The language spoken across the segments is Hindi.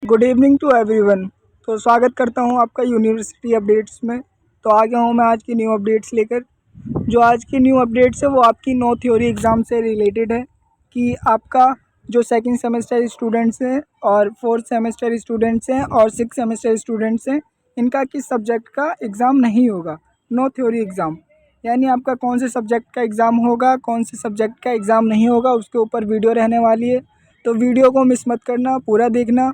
Good evening to everyone. तो स्वागत करता हूं आपका यूनिवर्सिटी अपडेट्स में। तो आ गया हूं मैं आज की न्यू अपडेट्स लेकर। जो आज की न्यू अपडेट्स है वो आपकी नो थ्योरी एग्ज़ाम से रिलेटेड है कि आपका जो सेकंड सेमेस्टर स्टूडेंट्स हैं और फोर्थ सेमेस्टर स्टूडेंट्स हैं और सिक्स सेमेस्टर स्टूडेंट्स हैं, इनका किस सब्जेक्ट का एग्ज़ाम नहीं होगा। नो थ्योरी एग्ज़ाम यानी आपका कौन से सब्जेक्ट का एग्ज़ाम होगा, कौन से सब्जेक्ट का एग्ज़ाम नहीं होगा, उसके ऊपर वीडियो रहने वाली है। तो वीडियो को मिस मत करना, पूरा देखना।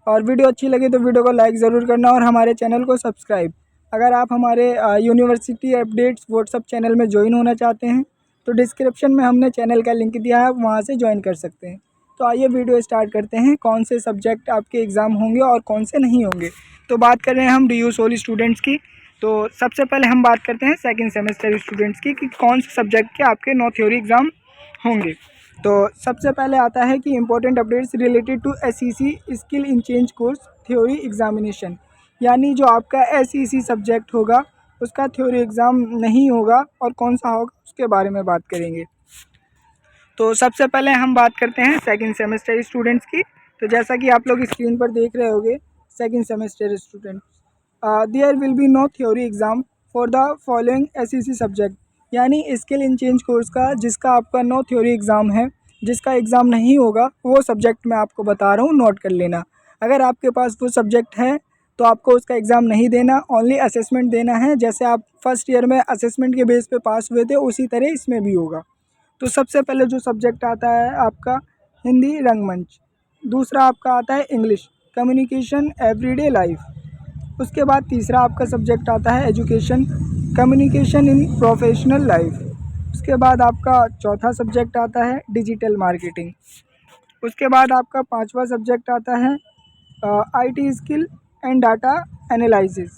और वीडियो अच्छी लगे तो वीडियो को लाइक ज़रूर करना और हमारे चैनल को सब्सक्राइब। अगर आप हमारे यूनिवर्सिटी अपडेट्स व्हाट्सअप चैनल में ज्वाइन होना चाहते हैं तो डिस्क्रिप्शन में हमने चैनल का लिंक दिया है, आप वहाँ से ज्वाइन कर सकते हैं। तो आइए वीडियो स्टार्ट करते हैं, कौन से सब्जेक्ट आपके एग्ज़ाम होंगे और कौन से नहीं होंगे। तो बात कर रहे हैं हम DU सोल स्टूडेंट्स की। तो सबसे पहले हम बात करते हैं सेकेंड सेमेस्टर स्टूडेंट्स की कि कौन से सब्जेक्ट के आपके नो थ्योरी एग्ज़ाम होंगे। तो सबसे पहले आता है कि important updates related to SEC skill in change course theory examination, यानी जो आपका SEC सब्जेक्ट होगा उसका थ्योरी एग्ज़ाम नहीं होगा और कौन सा होगा उसके बारे में बात करेंगे। तो सबसे पहले हम बात करते हैं सेकंड सेमेस्टर स्टूडेंट्स की। तो जैसा कि आप लोग स्क्रीन पर देख रहे होंगे, second semester students there will be no theory exam for the following SEC subject, यानी स्किल इन चेंज कोर्स का जिसका आपका नो थ्योरी एग्ज़ाम है, जिसका एग्ज़ाम नहीं होगा वो सब्जेक्ट मैं आपको बता रहा हूँ, नोट कर लेना। अगर आपके पास वो सब्जेक्ट है तो आपको उसका एग्ज़ाम नहीं देना, ओनली असेसमेंट देना है। जैसे आप फर्स्ट ईयर में असेसमेंट के बेस पे पास हुए थे उसी तरह इसमें भी होगा। तो सबसे पहले जो सब्जेक्ट आता है आपका हिंदी रंगमंच, दूसरा आपका आता है इंग्लिश कम्युनिकेशन एवरीडे लाइफ, उसके बाद तीसरा आपका सब्जेक्ट आता है education communication in professional life, उसके बाद आपका चौथा सब्जेक्ट आता है डिजिटल मार्केटिंग, उसके बाद आपका पांचवा सब्जेक्ट आता है IT skill and data analysis,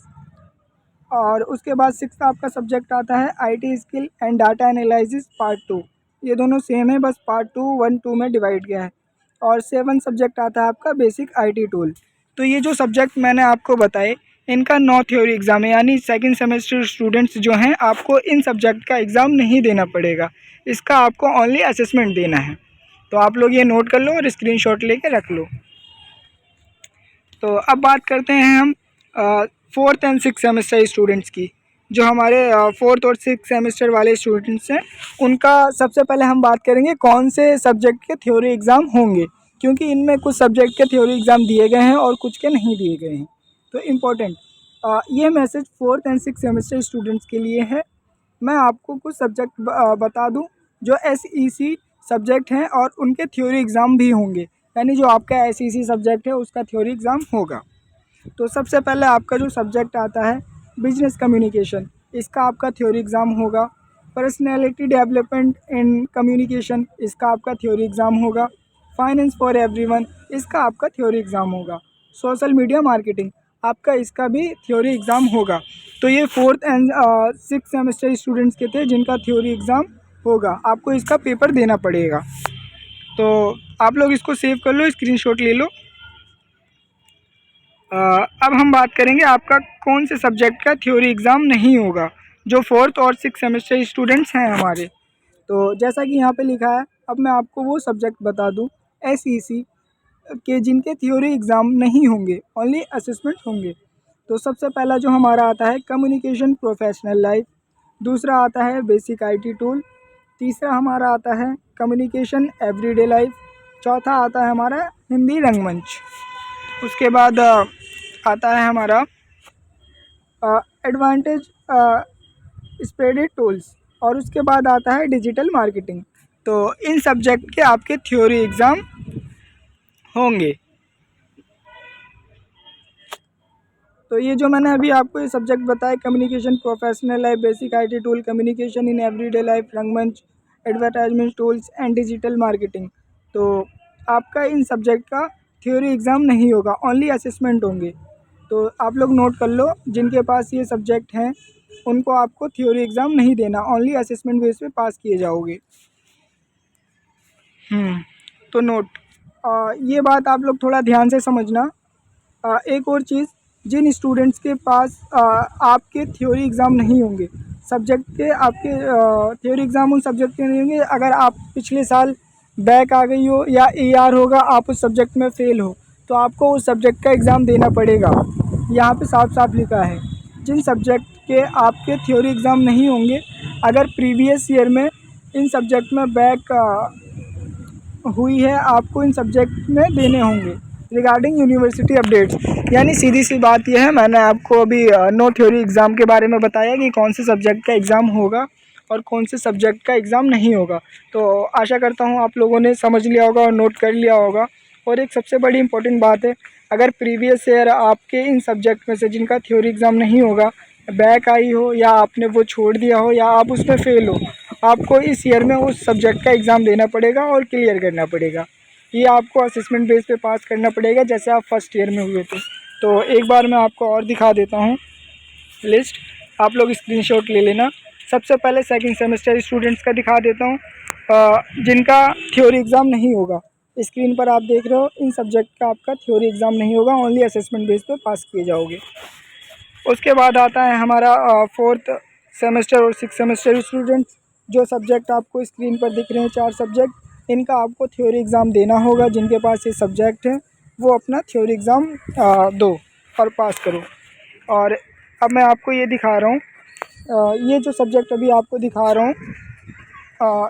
और उसके बाद सिक्स आपका सब्जेक्ट आता है IT skill and data analysis part 2। ये दोनों सेम है, बस पार्ट 2 1 2 में डिवाइड किया है। और सेवन सब्जेक्ट आता है आपका बेसिक IT टूल। तो ये जो सब्जेक्ट मैंने आपको बताए इनका नो थ्योरी एग्ज़ाम है, यानी सेकंड सेमेस्टर स्टूडेंट्स जो हैं आपको इन सब्जेक्ट का एग्ज़ाम नहीं देना पड़ेगा, इसका आपको ओनली असेसमेंट देना है। तो आप लोग ये नोट कर लो और स्क्रीनशॉट लेके रख लो। तो अब बात करते हैं हम fourth and six semester students की। जो हमारे फोर्थ और सिक्स सेमेस्टर वाले स्टूडेंट्स हैं उनका सबसे पहले हम बात करेंगे कौन से सब्जेक्ट के थ्योरी एग्ज़ाम होंगे, क्योंकि इनमें कुछ सब्जेक्ट के थ्योरी एग्ज़ाम दिए गए हैं और कुछ के नहीं दिए गए हैं। तो इम्पोर्टेंट ये message fourth and six semester students के लिए है। मैं आपको कुछ सब्जेक्ट बता दूं जो SEC सब्जेक्ट हैं और उनके थ्योरी एग्ज़ाम भी होंगे, यानी जो आपका SEC सब्जेक्ट है उसका थ्योरी एग्ज़ाम होगा। तो सबसे पहले आपका जो सब्जेक्ट आता है बिजनेस कम्युनिकेशन, इसका आपका थ्योरी एग्ज़ाम होगा। पर्सनैलिटी डेवलपमेंट इन कम्युनिकेशन, इसका आपका थ्योरी एग्ज़ाम होगा। फाइनेंस फॉर एवरीवन, इसका आपका थ्योरी एग्ज़ाम होगा। सोशल मीडिया मार्केटिंग, आपका इसका भी थ्योरी एग्ज़ाम होगा। तो ये fourth and six semester students के थे जिनका थ्योरी एग्ज़ाम होगा, आपको इसका पेपर देना पड़ेगा। तो आप लोग इसको सेव कर लो, स्क्रीनशॉट ले लो। अब हम बात करेंगे आपका कौन से सब्जेक्ट का थ्योरी एग्ज़ाम नहीं होगा जो फोर्थ और सिक्स सेमेस्टर स्टूडेंट्स हैं हमारे। तो जैसा कि यहाँ पे लिखा है, अब मैं आपको वो सब्जेक्ट बता दूँ SEC के जिनके थ्योरी एग्ज़ाम नहीं होंगे, ओनली असेसमेंट होंगे। तो सबसे पहला जो हमारा आता है कम्युनिकेशन प्रोफेशनल लाइफ, दूसरा आता है बेसिक IT टूल, तीसरा हमारा आता है कम्युनिकेशन एवरीडे लाइफ, चौथा आता है हमारा हिंदी रंगमंच, उसके बाद आता है हमारा एडवांटेज स्प्रेडेड टूल्स, और उसके बाद आता है डिजिटल मार्केटिंग। तो इन सब्जेक्ट के आपके थ्योरी एग्ज़ाम होंगे। तो ये जो मैंने अभी आपको ये सब्जेक्ट बताए communication professional life, basic IT tool, communication in everyday life, रंगमंच, advertisement tools and digital marketing, तो आपका इन सब्जेक्ट का थ्योरी एग्ज़ाम नहीं होगा, ओनली असेसमेंट होंगे। तो आप लोग नोट कर लो, जिनके पास ये सब्जेक्ट हैं उनको आपको थ्योरी एग्ज़ाम नहीं देना, ओनली असेसमेंट बेस पे पास किए जाओगे। तो नोट ये बात आप लोग थोड़ा ध्यान से समझना। एक और चीज़, जिन स्टूडेंट्स के पास आपके थ्योरी एग्ज़ाम नहीं होंगे, सब्जेक्ट के आपके थ्योरी एग्ज़ाम उन सब्जेक्ट के नहीं होंगे अगर आप पिछले साल बैक आ गई हो या ER होगा, आप उस सब्जेक्ट में फ़ेल हो, तो आपको उस सब्जेक्ट का एग्ज़ाम देना पड़ेगा। यहाँ पे साफ साफ लिखा है, जिन सब्जेक्ट के आपके थ्योरी एग्ज़ाम नहीं होंगे, अगर प्रीवियस ईयर में इन सब्जेक्ट में बैक हुई है, आपको इन सब्जेक्ट में देने होंगे। रिगार्डिंग यूनिवर्सिटी अपडेट्स, यानी सीधी सी बात यह है, मैंने आपको अभी नो थ्योरी एग्ज़ाम के बारे में बताया कि कौन से सब्जेक्ट का एग्ज़ाम होगा और कौन से सब्जेक्ट का एग्ज़ाम नहीं होगा। तो आशा करता हूँ आप लोगों ने समझ लिया होगा और नोट कर लिया होगा। और एक सबसे बड़ी इंपॉर्टेंट बात है, अगर प्रीवियस ईयर आपके इन सब्जेक्ट में से जिनका थ्योरी एग्ज़ाम नहीं होगा बैक आई हो, या आपने वो छोड़ दिया हो, या आप उसमें फ़ेल हो, आपको इस ईयर में उस सब्जेक्ट का एग्ज़ाम देना पड़ेगा और क्लियर करना पड़ेगा। ये आपको असेसमेंट बेस पे पास करना पड़ेगा, जैसे आप फर्स्ट ईयर में हुए थे। तो एक बार मैं आपको और दिखा देता हूँ लिस्ट, आप लोग स्क्रीनशॉट ले लेना। सबसे पहले सेकंड सेमेस्टर स्टूडेंट्स का दिखा देता हूँ, जिनका थ्योरी एग्ज़ाम नहीं होगा। स्क्रीन पर आप देख रहे हो, इन सब्जेक्ट का आपका थ्योरी एग्ज़ाम नहीं होगा, ओनली असेसमेंट बेस पे पास किए जाओगे। उसके बाद आता है हमारा फोर्थ सेमेस्टर और सिक्स सेमेस्टर स्टूडेंट्स। जो सब्जेक्ट आपको स्क्रीन पर दिख रहे हैं, 4 सब्जेक्ट, इनका आपको थ्योरी एग्ज़ाम देना होगा। जिनके पास ये सब्जेक्ट हैं वो अपना थ्योरी एग्ज़ाम दो और पास करो। और अब मैं आपको ये दिखा रहा हूँ, ये जो सब्जेक्ट अभी आपको दिखा रहा हूँ,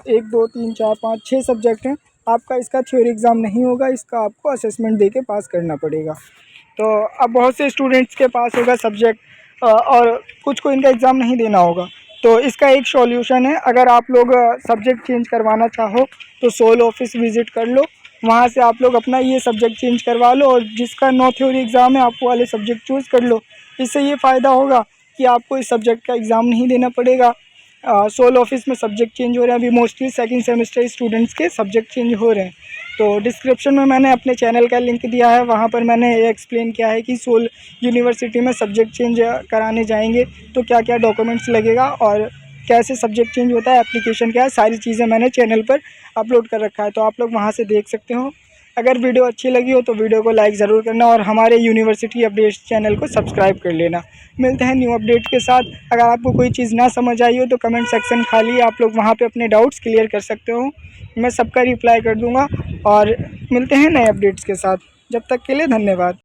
1 2 3 4 5 6 सब्जेक्ट हैं। आपका इसका थ्योरी एग्ज़ाम नहीं होगा, इसका आपको असेसमेंट दे के पास करना पड़ेगा। तो अब बहुत से स्टूडेंट्स के पास होगा सब्जेक्ट और कुछ को इनका एग्ज़ाम नहीं देना होगा। तो इसका एक सॉल्यूशन है, अगर आप लोग सब्जेक्ट चेंज करवाना चाहो तो सोल ऑफिस विज़िट कर लो, वहाँ से आप लोग अपना ये सब्जेक्ट चेंज करवा लो और जिसका नो थ्योरी एग्ज़ाम है आप वो वाले सब्जेक्ट चूज़ कर लो। इससे ये फ़ायदा होगा कि आपको इस सब्जेक्ट का एग्ज़ाम नहीं देना पड़ेगा। सोल ऑफिस में सब्जेक्ट चेंज हो रहे हैं, अभी मोस्टली सेकंड सेमेस्टर स्टूडेंट्स के सब्जेक्ट चेंज हो रहे हैं। तो डिस्क्रिप्शन में मैंने अपने चैनल का लिंक दिया है, वहाँ पर मैंने ये एक्सप्लेन किया है कि सोल यूनिवर्सिटी में सब्जेक्ट चेंज कराने जाएंगे तो क्या क्या डॉक्यूमेंट्स लगेगा और कैसे सब्जेक्ट चेंज होता है, एप्लीकेशन क्या है, सारी चीज़ें मैंने चैनल पर अपलोड कर रखा है, तो आप लोग वहाँ से देख सकते हो। अगर वीडियो अच्छी लगी हो तो वीडियो को लाइक ज़रूर करना और हमारे यूनिवर्सिटी अपडेट्स चैनल को सब्सक्राइब कर लेना। मिलते हैं न्यू अपडेट के साथ। अगर आपको कोई चीज़ ना समझ आई हो तो कमेंट सेक्शन खाली है, आप लोग वहाँ पे अपने डाउट्स क्लियर कर सकते हो, मैं सबका रिप्लाई कर दूँगा। और मिलते हैं नए अपडेट्स के साथ, जब तक के लिए धन्यवाद।